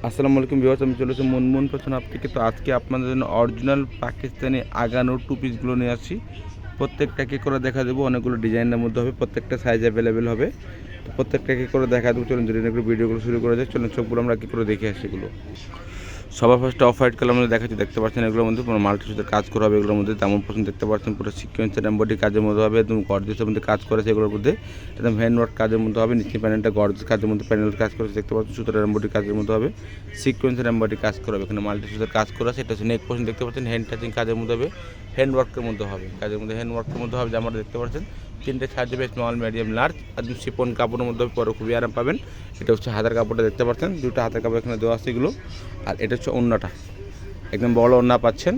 আসসালামু আলাইকুম ভিউয়ার্স, আমি চলেছি মনমোহন ফ্যাশন হাব থেকে। তো আজকে আপনাদের জন্য অরিজিনাল পাকিস্তানি আগানোর টু পিসগুলো নিয়ে আসছি। প্রত্যেকটা কি করে দেখা দেবো, অনেকগুলো ডিজাইনের মধ্যে হবে, প্রত্যেকটা সাইজ অ্যাভেলেবেল হবে। তো প্রত্যেকটা কি করে দেখা দেবো, চলুন যদি একটু ভিডিওগুলো শুরু করা যায়। চলুন সবগুলো আমরা কী করে দেখে আসি এগুলো। সবার ফার্স্টে অফ হোয়াইট কালার মধ্যে দেখাচ্ছি, দেখতে পাচ্ছেন এগুলোর মধ্যে পুরো মাল্টি সুতার কাজ করা হবে। এগুলোর মধ্যে তেমন পছন্দ দেখতে পাচ্ছেন, পুরো সিকোয়েন্সের এমব্রয়ডারি কাজের মধ্যে হবে, একদম গর্জিয়াসের মধ্যে কাজ করেছে। এগুলোর মধ্যে একদম হ্যান্ডওয়ার্ক কাজের মধ্যে হবে। নিচে প্যানেলটা গর্জিয়াস কাজের মধ্যে প্যানেল কাজ করেছে দেখতে পাচ্ছেন, সুতার এমব্রয়ডারি কাজের মধ্যে হবে, সিকোয়েন্সের এমব্রয়ডারি কাজ করা হবে। এখানে মাল্টি সুতার কাজ করা আছে। এটা হচ্ছে নেক পোর্শন দেখতে পাচ্ছেন, হ্যান্ড টাচিং কাজের মধ্যে হবে, হ্যান্ডওয়ার্কের মধ্যে হবে, কাজের মধ্যে হ্যান্ডওয়ার্কের মধ্যে হবে। জামাটা দেখতে পাচ্ছেন তিনটে সাইজ হবে, স্মল, মিডিয়াম, লার্জ। একদম শিপন কাপড়ের মধ্যে হবে, পরে খুবই আরাম পাবেন। এটা হচ্ছে হাতের কাপড়টা দেখতে পাচ্ছেন, দুটো হাতের কাপড় এখানে দেওয়া আছে এগুলো। আর এটা হচ্ছে ওড়নাটা, একদম বড় ওড়না পাচ্ছেন,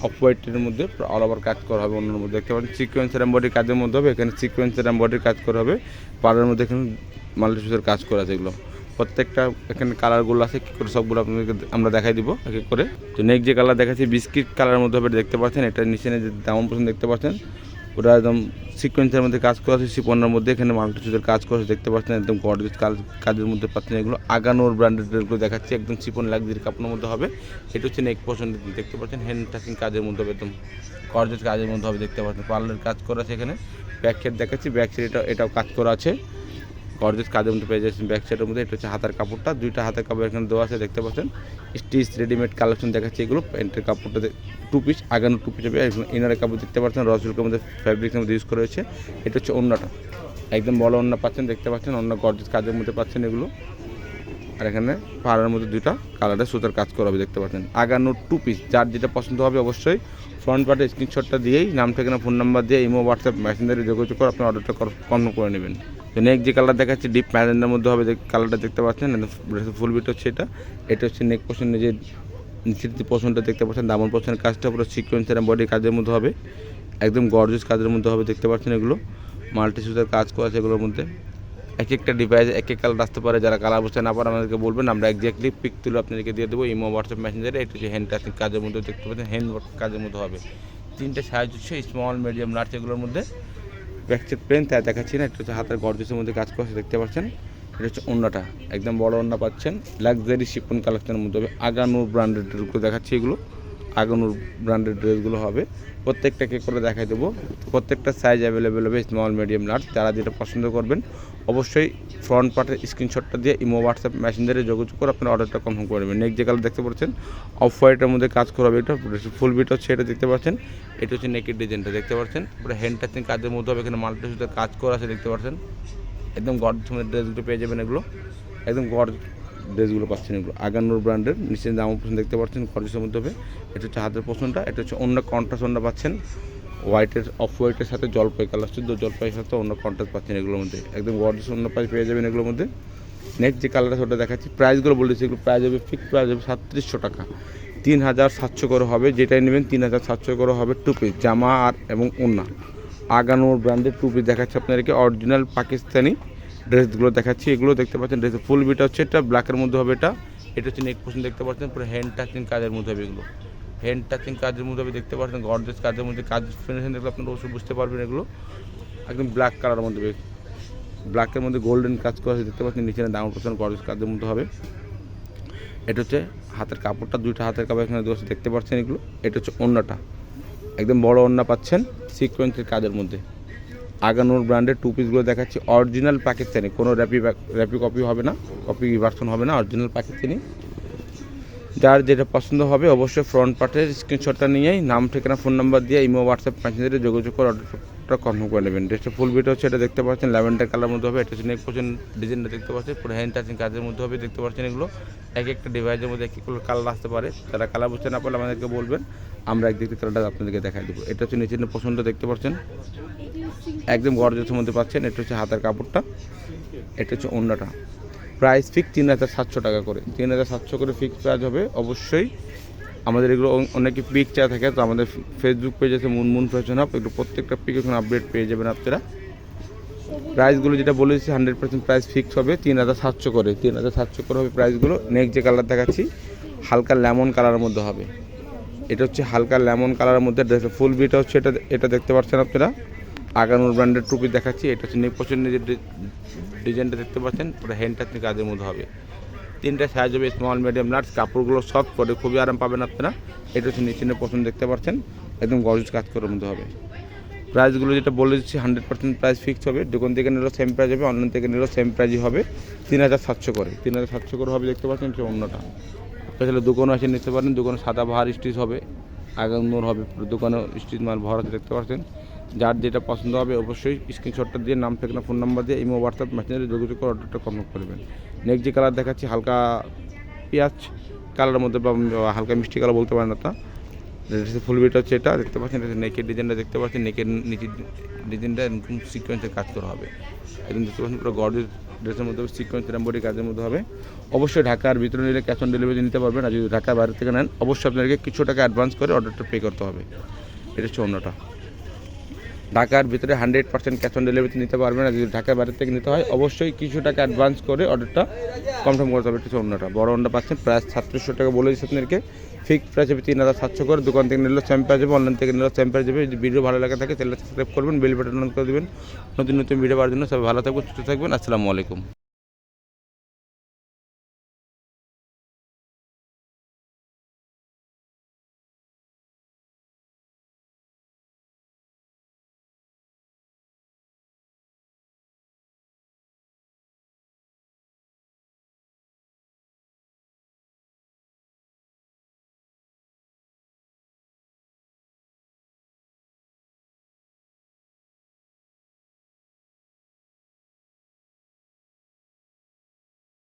অফ হোয়াইটের মধ্যে অল ওভার কাজ করা হবে। অন্যের মধ্যে দেখতে পাচ্ছেন সিকোয়েন্সের এমব্রয়ডারি কাজের মধ্যে হবে। এখানে সিকোয়েন্সের এমব্রয়ডারি কাজ করা হবে, পাড়ের মধ্যে এখানে মাল্টি সুতার কাজ করা আছে এগুলো। প্রত্যেকটা এখানে কালারগুলো আছে, কী করে সবগুলো আপনাদেরকে আমরা দেখাই দিব এক এক করে। তো নেক্সট যে কালার দেখাচ্ছি বিস্কিট কালারের মধ্যে হবে, দেখতে পাচ্ছেন। এটা নিচে যে দামন পছন্দ দেখতে পাচ্ছেন, ওটা একদম সিকোয়েন্সের মধ্যে কাজ করা আছে, শিপনের মধ্যে এখানে মাল্টি সুতার কাজ করা আছে দেখতে পাচ্ছেন। একদম গর্জিয়াস কাজের মধ্যে পাচ্ছেন এগুলো। আগানোর ব্র্যান্ডেডগুলো দেখাচ্ছি, একদম শিপন লাক্সারি কাপড়ের মধ্যে হবে। এটা হচ্ছে নেক পোর্শন দেখতে পাচ্ছেন, হ্যান্ড টাচিং কাজের মধ্যে হবে, একদম গর্জিয়াস কাজের মধ্যে হবে দেখতে পাচ্ছেন। পার্লার কাজ করা আছে এখানে। ব্যাক সাইড দেখাচ্ছি, ব্যাক সাইড এটাও কাজ করা আছে, গর্জিয়াস কাজের মধ্যে পেয়ে যাচ্ছেন ব্যাক সাইডের মধ্যে। এটা হচ্ছে হাতের কাপড়টা, দুইটা হাতের কাপড় এখানে দেওয়া আছে দেখতে পাচ্ছেন। স্টিচ রেডিমেড কালেকশন দেখাচ্ছে এগুলো। প্যান্টের কাপড়টা টু পিস, আগানো টু পিস হবে। ইনারের কাপড় দেখতে পাচ্ছেন, রসুলকের মধ্যে ফ্যাব্রিকের মধ্যে ইউজ করা হয়েছে। এটা হচ্ছে ওড়নাটা, একদম বড় ওড়না পাচ্ছেন দেখতে পাচ্ছেন, অন্য গর্জিয়াস কাজের মধ্যে পাচ্ছেন এগুলো। আর এখানে পাড়ার মধ্যে দুইটা কালারের সুতার কাজ করা হবে দেখতে পাচ্ছেন। আগানো টু পিস, যার যেটা পছন্দ হবে অবশ্যই ফ্রন্ট পার্টে স্ক্রিনশটটা দিয়েই নাম ঠিকানা ফোন নাম্বার দিয়ে ইমো, হোয়াটসঅ্যাপ, মেসেঞ্জারে যোগাযোগ করে আপনার অর্ডারটা কনফার্ম করে নেবেন। তো নেক্সট যে কালার দেখাচ্ছি ডিপ ম্যাজেন্ডার মধ্যে হবে, কালারটা দেখতে পাচ্ছেন, ফুল বিট হচ্ছে এটা। এটা হচ্ছে নেক পোর্শন, নিজের নিচের যে পোর্শনটা দেখতে পাচ্ছেন, দামন পোর্শনের কাজটা পুরো সিকোয়েন্সের বডি কাজের মধ্যে হবে, একদম গর্জিয়াস কাজের মধ্যে হবে দেখতে পাচ্ছেন এগুলো। মাল্টি সুতার কাজ করা আছে এগুলোর মধ্যে। এক একটা ডিভাইস এক এক কালার আসতে পারে, যারা কালার বুঝতে না পারে আমাদেরকে বলবেন, আমরা এক্স্যাক্টলি পিক তুলে আপনাদেরকে দিয়ে দেবো ইমো, হোয়াটসঅ্যাপ, মেসেঞ্জারে। এটা হচ্ছে হ্যান্ড টাচিং কাজের মধ্যে দেখতে পাচ্ছেন, হ্যান্ড ওয়ার্ক কাজের মধ্যে হবে। তিনটে সাইজ হচ্ছে স্মল, মিডিয়াম, লার্জ এগুলোর মধ্যে। ব্যাকসাইড প্লেন তাই দেখাচ্ছি না, এটা হচ্ছে হাতের গর্জিয়াসের মধ্যে কাজ করা দেখতে পাচ্ছেন। এটা হচ্ছে ওড়নাটা, একদম বড় ওড়না পাচ্ছেন, লাক্সারি শিপন কালেকশনের মধ্যে হবে। আগানোর ব্র্যান্ডেড ড্রেসগুলো দেখাচ্ছি এগুলো, আগানোর ব্র্যান্ডেড ড্রেসগুলো হবে। প্রত্যেকটাকে করে দেখাই দেবো, প্রত্যেকটা সাইজ অ্যাভেলেবেল হবে, স্মল, মিডিয়াম, লার্জ। যারা যেটা পছন্দ করবেন অবশ্যই ফ্রন্ট পার্টের স্ক্রিনশটটা দিয়ে ইমো, হোয়াটসঅ্যাপ, মেসেঞ্জারে যোগাযোগ করে আপনার অর্ডারটা কনফার্ম করে নেবেন। নেক্সট যে কালার দেখতে পাচ্ছেন অফ হোয়াইটের মধ্যে কাজ করা হবে, এটা ফুল বিট হচ্ছে, এটা দেখতে পাচ্ছেন। এটা হচ্ছে নেকের ডিজাইনটা দেখতে পাচ্ছেন, পুরো হ্যান্ড টাচিং কাজের মধ্যে হবে। এখানে মাল্টি সুতার কাজ করা আছে দেখতে পাচ্ছেন, একদম গর্জিয়াস ড্রেসগুলো পেয়ে যাবেন এগুলো, একদম ড্রেসগুলো পাচ্ছেন এগুলো আগানোর ব্র্যান্ডের। নিচে দামও পোর্শন দেখতে পাচ্ছেন, গর্জিয়াসের মধ্যে হবে। এটা হচ্ছে হাতের পোর্শনটা, এটা হচ্ছে অন্য কন্ট্রাস্ট অন্য পাচ্ছেন, হোয়াইটের অফ হোয়াইটের সাথে জলপাই কালার, শুদ্ধ জলপাইয়ের সাথে অন্য কন্ট্রাস্ট পাচ্ছেন এগুলোর মধ্যে, একদম গর্জিয়াস অন্য প্রাইস পেয়ে যাবেন এগুলোর মধ্যে। নেক্সট যে কালারটা সেটা দেখাচ্ছি, প্রাইসগুলো বলেছি, এগুলো প্রাইস হবে ফিক্সড প্রাইস হবে 3700 টাকা, 3700 করে হবে। যেটাই নেবেন 3700 করে হবে। টু পিস জামা আর এবং ওড়না, আগানোর ব্র্যান্ডের টু পিস দেখাচ্ছি আপনাদেরকে। অরিজিনাল পাকিস্তানি ড্রেসগুলো দেখাচ্ছি, এগুলো দেখতে পাচ্ছেন। ড্রেসের ফুল বিটা হচ্ছে এটা, ব্ল্যাকের মধ্যে হবে এটা। এটা হচ্ছে নেক পোর্শন দেখতে পাচ্ছেন, পুরো হ্যান্ড টাচিং কাজের মধ্যে হবে এগুলো, হ্যান্ড টাচিং কাজের মধ্যে হবে দেখতে পাচ্ছেন। গর্জিয়াস কাজের মধ্যে কাজ ফিনিশিং দেখলে আপনারা অবশ্যই বুঝতে পারবেন এগুলো। একদম ব্ল্যাক কালারের মধ্যে, ব্ল্যাকের মধ্যে গোল্ডেন কাজ করা দেখতে পাচ্ছেন। নিচে দাম পোর্শন গর্জিয়াস কাজের মধ্যে হবে। এটা হচ্ছে হাতের কাপড়টা, দুইটা হাতের কাপড় এখানে দেওয়া দেখতে পাচ্ছেন এগুলো। এটা হচ্ছে ওড়নাটা, একদম বড় ওড়না পাচ্ছেন সিকোয়েন্সের কাজের মধ্যে। আগানোর ব্র্যান্ডের টু পিসগুলো দেখাচ্ছি, অরিজিনাল পাকিস্তানি, কোনো র্যাপি কপি হবে না, কপি ভার্সন হবে না, অরিজিনাল পাকিস্তানি। যার যেটা পছন্দ হবে অবশ্যই ফ্রন্ট পার্টের স্ক্রিনশটটা নিয়েই নাম ঠিকানা ফোন নাম্বার দিয়ে ইমো, হোয়াটসঅ্যাপ, মেসেঞ্জারে যোগাযোগ করে অর্ডারটা কনফার্ম করে নেবেন। ড্রেসটা ফুল বিট হচ্ছে, এটা দেখতে পাচ্ছেন ল্যাভেন্ডার কালার মধ্যে হবে। এটা হচ্ছে নেক পোর্শন ডিজাইনটা দেখতে পাচ্ছেন, পুরো হ্যান্ড টাচিং কাজের মধ্যে হবে দেখতে পাচ্ছেন এগুলো। এক একটা ডিভাইসের মধ্যে এক এক কালার আসতে পারে, যারা কালার বুঝতে না পারলে আমাদেরকে বলবেন, আমরা একদিকে কালারটা আপনাদেরকে দেখাই দেবো। এটা হচ্ছে নিচের পোর্শনটা দেখতে পাচ্ছেন, একদম গর্জিয়াসের মধ্যে পাচ্ছেন। এটা হচ্ছে হাতের কাপড়টা, এটা হচ্ছে ওড়নাটা। প্রাইস ফিক্স 3700 টাকা করে, 3700 করে ফিক্স প্রাইস হবে। অবশ্যই আমাদের এগুলো অনেকে পিক চাওয়া থাকে, তো আমাদের ফেসবুক পেজ আছে মুনমুন ফ্যাশন হাব, এগুলো প্রত্যেকটা পিক এখন আপডেট পেয়ে যাবেন আপনারা। প্রাইসগুলো যেটা বলেছি 100% প্রাইস ফিক্স হবে 3700 করে, 3700 করে হবে প্রাইসগুলো। নেক্সট যে কালার দেখাচ্ছি হালকা লেমন কালারের মধ্যে হবে, এটা হচ্ছে হালকা লেমন কালারের মধ্যে। ড্রেসের ফুল বিটা হচ্ছে এটা দেখতে পাচ্ছেন আপনারা। আগানোর ব্র্যান্ডের টুপি দেখাচ্ছি, এটা হচ্ছে নেক পোর্শনের যে ডিজাইনটা দেখতে পাচ্ছেন, ওটা হ্যান্ড টাচিং কাজের মধ্যে হবে। তিনটা সাইজ হবে, স্মল মিডিয়াম লার্জ। কাপড়গুলো সফট, পরে খুবই আরাম পাবেন আপনারা। এটা হচ্ছে নিচে পছন্দ, দেখতে পাচ্ছেন একদম গর্জিয়াস কাজ করার মধ্যে হবে। প্রাইসগুলো যেটা বলে দিচ্ছি 100% প্রাইস ফিক্স হবে। দোকান থেকে নিলেও সেম প্রাইস হবে, অনলাইন থেকে নিলেও সেম প্রাইসই হবে। 3700 করে, 3700 করে হবে, দেখতে পাচ্ছেন। অন্যটা তাহলে দোকানে এসে নিতে পারেন। দোকানে সাদা ভার স্টিচ হবে, আগানোর হবে, দোকানে স্টিচ মাল ভরা আছে, দেখতে পাচ্ছেন। যার যেটা পছন্দ হবে অবশ্যই স্ক্রিনশটটা দিয়ে নাম, ঠিকানা, ফোন নাম্বার দিয়ে ইমো, হোয়াটসঅ্যাপ, মেসেঞ্জারে যোগাযোগ করে অর্ডারটা কনফার্ম করবেন। নেক্সট যে কালার দেখাচ্ছি হালকা পেঁয়াজ কালারের মধ্যে বা হালকা মিষ্টি কালার বলতে পারেন না। ফুল বিট হচ্ছে এটা, দেখতে পাচ্ছেন। এটা নেকের ডিজাইনটা দেখতে পাচ্ছেন, নেকের নিচের ডিজাইনটা এরকম সিকোয়েন্সের কাজ করা হবে। একদম দেখতে পাচ্ছেন পুরো গর্জিয়াস ড্রেসের মধ্যে সিকোয়েন্স এমব্রয়ডারি কাজের মধ্যে হবে। অবশ্যই ঢাকার ভিতরে নিলে ক্যাশ অন ডেলিভারি নিতে পারবেন, আর যদি ঢাকার বাইরে থেকে নেন অবশ্যই আপনাদেরকে কিছু টাকা অ্যাডভান্স করে অর্ডারটা পে করতে হবে। এটা হচ্ছে অন্যটা। ঢাকার ভিতরে 100% ক্যাশ অন ডেলিভারিতে নিতে পারবেন, আর যদি ঢাকার বাইরে থেকে নিতে হয় অবশ্যই কিছু টাকা অ্যাডভান্স করে অর্ডারটা কনফার্ম করতে হবে। এটা হচ্ছে অন্যটা। বড় অন্যটা পাচ্ছেন প্রাইস 3700 টাকা বলে দিচ্ছি আপনাদেরকে। ফিক্সড প্রাইস হবে 3700 করে। দোকান থেকে নিলেও সেম প্রাইস যাবে, অনলাইন থেকে নিলেও সেম প্রাইস যাবে। যদি ভিডিও ভালো লাগে থাকে চ্যানেলটা সাবস্ক্রাইব করবেন, বেল বাটন অন করে দেবেন নতুন নতুন ভিডিও পাওয়ার জন্য। সবাই ভালো থাকবেন, সুস্থ থাকবেন। আসসালামু আলাইকুম।